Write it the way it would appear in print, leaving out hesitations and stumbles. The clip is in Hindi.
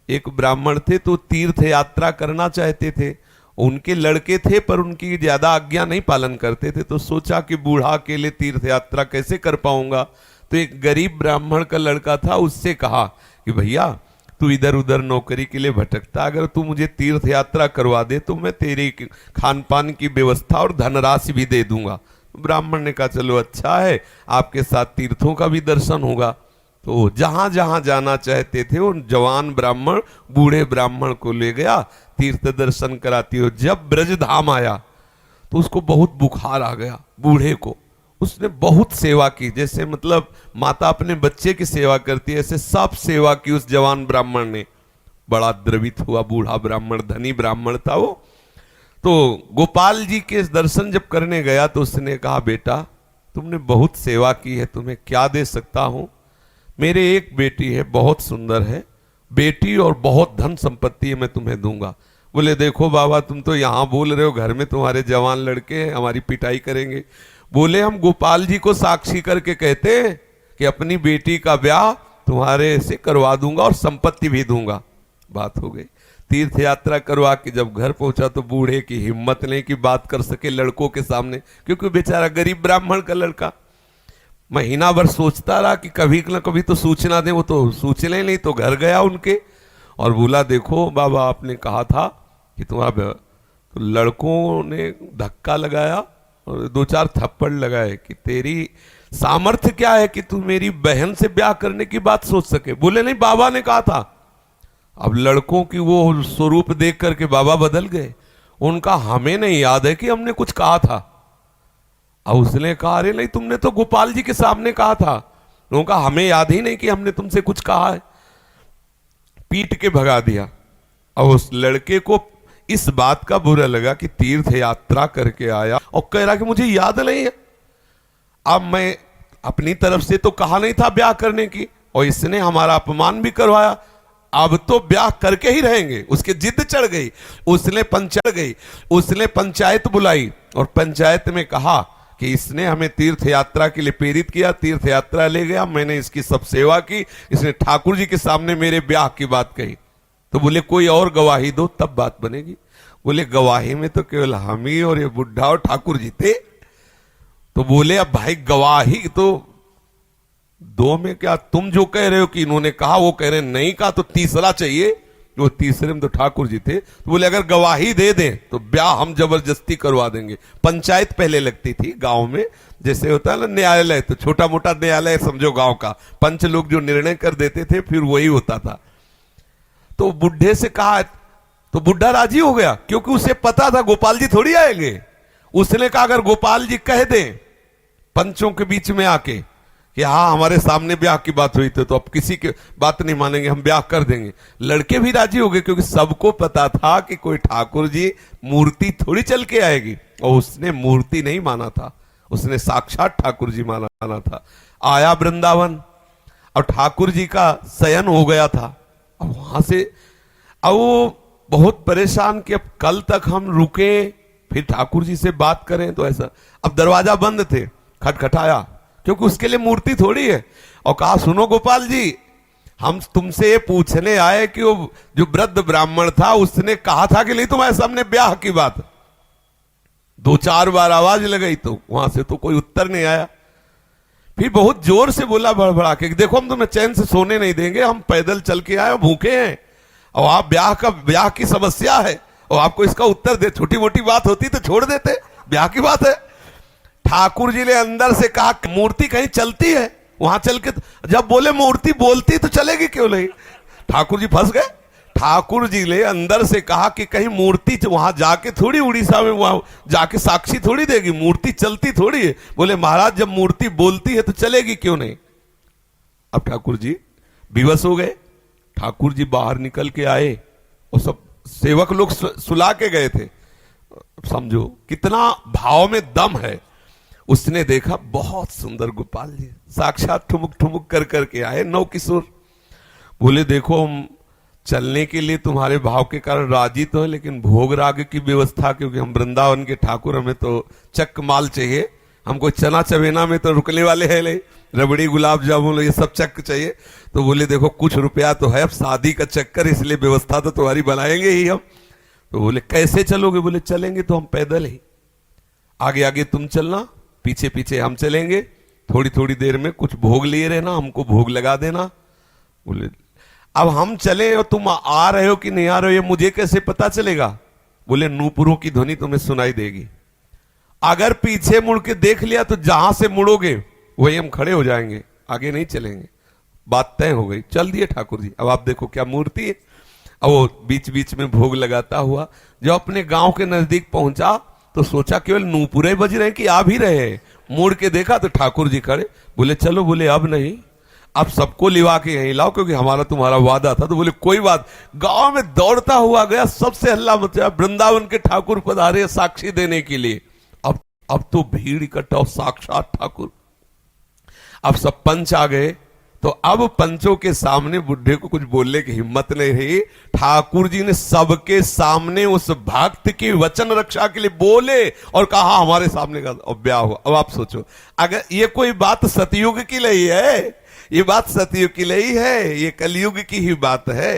एक ब्राह्मण थे तो तीर्थ यात्रा करना चाहते थे। उनके लड़के थे पर उनकी ज्यादा आज्ञा नहीं पालन करते थे, तो सोचा कि बूढ़ा अकेले तीर्थ यात्रा कैसे कर पाऊंगा। तो एक गरीब ब्राह्मण का लड़का था, उससे कहा कि भैया तू इधर उधर नौकरी के लिए भटकता, अगर तू मुझे तीर्थ यात्रा करवा दे तो मैं तेरी खान पान की व्यवस्था और धनराशि भी दे दूंगा। ब्राह्मण ने कहा चलो अच्छा है, आपके साथ तीर्थों का भी दर्शन होगा। तो जहां जहां जाना चाहते थे वो जवान ब्राह्मण बूढ़े ब्राह्मण को ले गया, तीर्थ दर्शन कराती हो। जब ब्रज धाम आया तो उसको बहुत बुखार आ गया बूढ़े को। उसने बहुत सेवा की, जैसे मतलब माता अपने बच्चे की सेवा करती है, ऐसे सब सेवा की उस जवान ब्राह्मण ने। बड़ा द्रवित हुआ बूढ़ा ब्राह्मण, धनी ब्राह्मण था वो। तो गोपाल जी के दर्शन जब करने गया तो उसने कहा बेटा तुमने बहुत सेवा की है, तुम्हें क्या दे सकता हूं। मेरे एक बेटी है, बहुत सुंदर है बेटी और बहुत धन संपत्ति है, मैं तुम्हें दूंगा। बोले देखो बाबा तुम तो यहां बोल रहे हो, घर में तुम्हारे जवान लड़के हैं, हमारी पिटाई करेंगे। बोले हम गोपाल जी को साक्षी करके कहते हैं कि अपनी बेटी का ब्याह तुम्हारे से करवा दूंगा और संपत्ति भी दूंगा। बात हो गई। तीर्थ यात्रा करवा के जब घर पहुंचा तो बूढ़े की हिम्मत नहीं कि बात कर सके लड़कों के सामने, क्योंकि बेचारा गरीब ब्राह्मण का लड़का। महीना भर सोचता रहा कि कभी न कभी तो सूचना दे, वो तो सूचना नहीं। तो घर गया उनके और बोला देखो बाबा आपने कहा था कि तुम्हारा, तो लड़कों ने धक्का लगाया और दो चार थप्पड़ लगाए कि तेरी सामर्थ्य क्या है कि तू मेरी बहन से ब्याह करने की बात सोच सके। बोले नहीं बाबा ने कहा था। अब लड़कों की वो स्वरूप देख करके बाबा बदल गए। उनका हमें नहीं याद है कि हमने कुछ कहा था। अब उसने कहा अरे नहीं तुमने तो गोपाल जी के सामने कहा था। उनका हमें याद ही नहीं कि हमने तुमसे कुछ कहा है। पीट के भगा दिया। अब उस लड़के को इस बात का बुरा लगा कि तीर्थ यात्रा करके आया और कह रहा कि मुझे याद नहीं है। अब मैं अपनी तरफ से तो कहा नहीं था ब्याह करने की, और इसने हमारा अपमान भी करवाया, अब तो ब्याह करके ही रहेंगे। उसके जिद चढ़ गई, उसने पंचायत बुलाई और पंचायत में कहा कि इसने हमें तीर्थ यात्रा के लिए प्रेरित किया, तीर्थ यात्रा ले गया, मैंने इसकी सब सेवा की, इसने ठाकुर जी के सामने मेरे ब्याह की बात कही। तो बोले कोई और गवाही दो तब बात बनेगी। बोले गवाही में तो केवल हम ही और ये बुढ़ा और ठाकुर जी थे। तो बोले अब भाई गवाही तो दो में क्या, तुम जो कह रहे हो कि इन्होंने कहा वो कह रहे नहीं कहा, तो तीसरा चाहिए। वो तीसरे में तो ठाकुर जी थे। तो बोले अगर गवाही दे दें तो ब्याह हम जबरदस्ती करवा देंगे। पंचायत पहले लगती थी गांव में, जैसे होता है ना न्यायालय, तो छोटा मोटा न्यायालय समझो गांव का, पंच लोग जो निर्णय कर देते थे फिर वही होता था। तो बुढ़े से कहा तो बुढ़ा राजी हो गया, क्योंकि उसे पता था गोपाल जी थोड़ी आएंगे। उसने कहा अगर गोपाल जी कह दें पंचों के बीच में आके कि हाँ हमारे सामने ब्याह की बात हुई थी, तो अब किसी की बात नहीं मानेंगे, हम ब्याह कर देंगे। लड़के भी राजी हो गए, क्योंकि सबको पता था कि कोई ठाकुर जी मूर्ति थोड़ी चल के आएगी। और उसने मूर्ति नहीं माना था, उसने साक्षात ठाकुर जी माना था। आया वृंदावन और ठाकुर जी का शयन हो गया था। अब वहां से अब वो बहुत परेशान कि अब कल तक हम रुके फिर ठाकुर जी से बात करें, तो ऐसा। अब दरवाजा बंद थे, खटखटाया, क्योंकि उसके लिए मूर्ति थोड़ी है, और कहा सुनो गोपाल जी हम तुमसे ये पूछने आए कि वो जो वृद्ध ब्राह्मण था उसने कहा था कि नहीं तुम्हारे सामने ब्याह की बात। दो चार बार आवाज लगाई तो वहां से तो कोई उत्तर नहीं आया। फिर बहुत जोर से बोला बड़बड़ा के, देखो हम तुम्हें चैन से सोने नहीं देंगे, हम पैदल चल के आए, भूखे हैं, और आप ब्याह की समस्या है और आपको इसका उत्तर दे। छोटी मोटी बात होती तो छोड़ देते, ब्याह की बात है। ठाकुर जी ने अंदर से कहा मूर्ति कहीं चलती है, वहां चल के, जब बोले मूर्ति बोलती तो चलेगी क्यों नहीं। ठाकुर जी फंस गए। ठाकुर जी ने अंदर से कहा कि कहीं मूर्ति वहां जाके थोड़ी उड़ीसा में वहां जाके साक्षी थोड़ी देगी, मूर्ति चलती थोड़ी है। बोले महाराज जब मूर्ति बोलती है तो चलेगी क्यों नहीं। अब ठाकुर जी विवश हो गए। ठाकुर जी बाहर निकल के आए और सब सेवक लोग सुला के गए थे। समझो कितना भाव में दम है। उसने देखा बहुत सुंदर गोपाल जी साक्षात ठुमुक ठुमुक कर करके आए, नौ किशोर। बोले देखो हम चलने के लिए तुम्हारे भाव के कारण राजी तो है, लेकिन भोग राग की व्यवस्था, क्योंकि हम वृंदावन के ठाकुर, हमें तो चक माल चाहिए, हमको चना चवेना में तो रुकने वाले हैं नहीं। रबड़ी गुलाब जामुन ये सब चक्कर चाहिए। तो बोले देखो कुछ रुपया तो है, अब शादी का चक्कर, इसलिए व्यवस्था तो तुम्हारी बनाएंगे ही हम। तो बोले कैसे चलोगे? बोले चलेंगे तो हम पैदल ही, आगे आगे तुम चलना, पीछे पीछे हम चलेंगे, थोड़ी थोड़ी देर में कुछ भोग लिए रहना, हमको भोग लगा देना। बोले अब हम चले और तुम आ रहे हो कि नहीं आ रहे हो ये मुझे कैसे पता चलेगा? बोले नूपुरों की ध्वनि तुम्हें सुनाई देगी, अगर पीछे मुड़ के देख लिया तो जहां से मुड़ोगे वही हम खड़े हो जाएंगे, आगे नहीं चलेंगे। बात तय हो गई, चल दिए ठाकुर जी। अब आप देखो क्या मूर्ति है। अब वो बीच बीच में भोग लगाता हुआ जब अपने गांव के नजदीक पहुंचा तो सोचा केवल नूपुरे बज रहे हैं कि आ भी रहे हैं। मुड़ के देखा तो ठाकुर जी खड़े। बोले चलो, बोले अब नहीं, अब सबको लिवा के यहीं लाओ क्योंकि हमारा तुम्हारा वादा था। तो बोले कोई बात। गांव में दौड़ता हुआ गया, सबसे हल्ला मचा, वृंदावन के ठाकुर पधारे साक्षी देने के लिए। अब तो भीड़ इकट्ठा, साक्षात ठाकुर। अब सब पंच आ गए, तो अब पंचों के सामने बुढ़े को कुछ बोलने की हिम्मत नहीं रही। ठाकुर जी ने सबके सामने उस भक्त की वचन रक्षा के लिए बोले और कहा हमारे सामने का ब्याह हुआ। अब आप सोचो, अगर ये कोई बात सतयुग की नहीं है, ये बात सतयुग की नहीं है, ये कलयुग की ही बात है।